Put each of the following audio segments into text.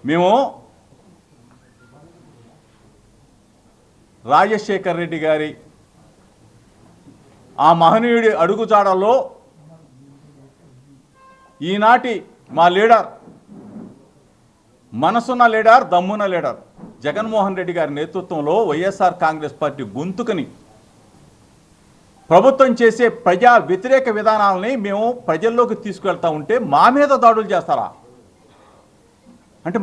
మేము రాజశేఖర్ రెడ్డి గారి ఆ మహనీయుడి అడుగుజాడల్లో ఈనాటి మా లీడర్, మనసున్న లీడర్, దమ్మున్న లీడర్ జగన్మోహన్ రెడ్డి గారి నేతృత్వంలో వైఎస్ఆర్ కాంగ్రెస్ పార్టీ గొంతుకని ప్రభుత్వం చేసే ప్రజా వ్యతిరేక విధానాలని మేము ప్రజల్లోకి తీసుకువెళ్తా ఉంటే మా మీద దాడులు చేస్తారా? అంటే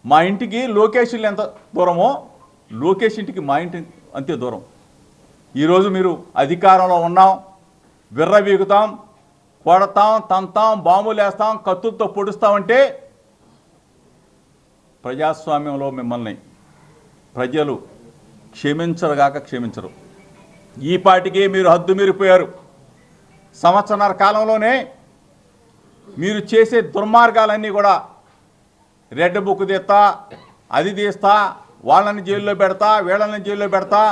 మా ఇంటికి లోకేష్ ఇల్లు ఎంత దూరమో లోకేష్ ఇంటికి మా ఇంటి అంతే దూరం. ఈరోజు మీరు అధికారంలో ఉన్నాం, విర్రవీగుతాం, కొడతాం, తంతాం, బాంబులు వేస్తాం, కత్తులతో పొడుస్తామంటే ప్రజాస్వామ్యంలో మిమ్మల్ని ప్రజలు క్షమించరుగాక క్షమించరు. ఈ పాటికి మీరు హద్దు మీరిపోయారు. సంవత్సరన్నర కాలంలోనే మీరు చేసే దుర్మార్గాలన్నీ కూడా రెడ్ బుక్ తీస్తా, అది తీస్తా, వాళ్ళని జైల్లో పెడతా, వీళ్ళని జైల్లో పెడతా,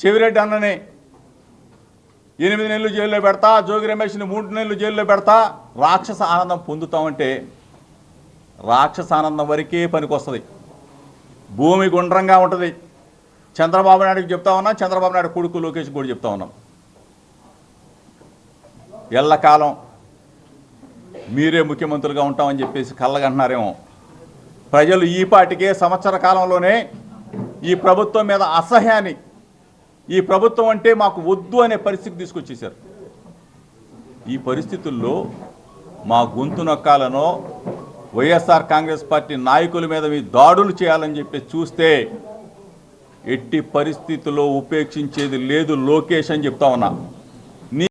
చెవిరెడ్డి అన్నని 8 నెలలు జైల్లో పెడతా, జోగి రమేష్ని 3 నెలలు జైల్లో పెడతా, రాక్షస ఆనందం పొందుతామంటే రాక్షస ఆనందం వరకే పనికొస్తుంది. భూమి గుండ్రంగా ఉంటుంది. చంద్రబాబు నాయుడుకి చెప్తా ఉన్నాం, చంద్రబాబు నాయుడు కొడుకు లోకేష్ కూడా చెప్తా ఉన్నాం. ఎల్లకాలం మీరే ముఖ్యమంత్రులుగా ఉంటామని చెప్పేసి కళ్ళగంటున్నారేమో. ప్రజలు ఈ పాటికే సంవత్సర కాలంలోనే ఈ ప్రభుత్వం మీద అసహ్యాన్ని, ఈ ప్రభుత్వం అంటే మాకు వద్దు అనే పరిస్థితి తీసుకొచ్చేశారు. ఈ పరిస్థితుల్లో మా గొంతు నొక్కాలనో వైఎస్ఆర్ కాంగ్రెస్ పార్టీ నాయకుల మీద మీ దాడులు చేయాలని చెప్పి చూస్తే ఎట్టి పరిస్థితుల్లో ఉపేక్షించేది లేదు లోకేష్ అని చెప్తా ఉన్నా.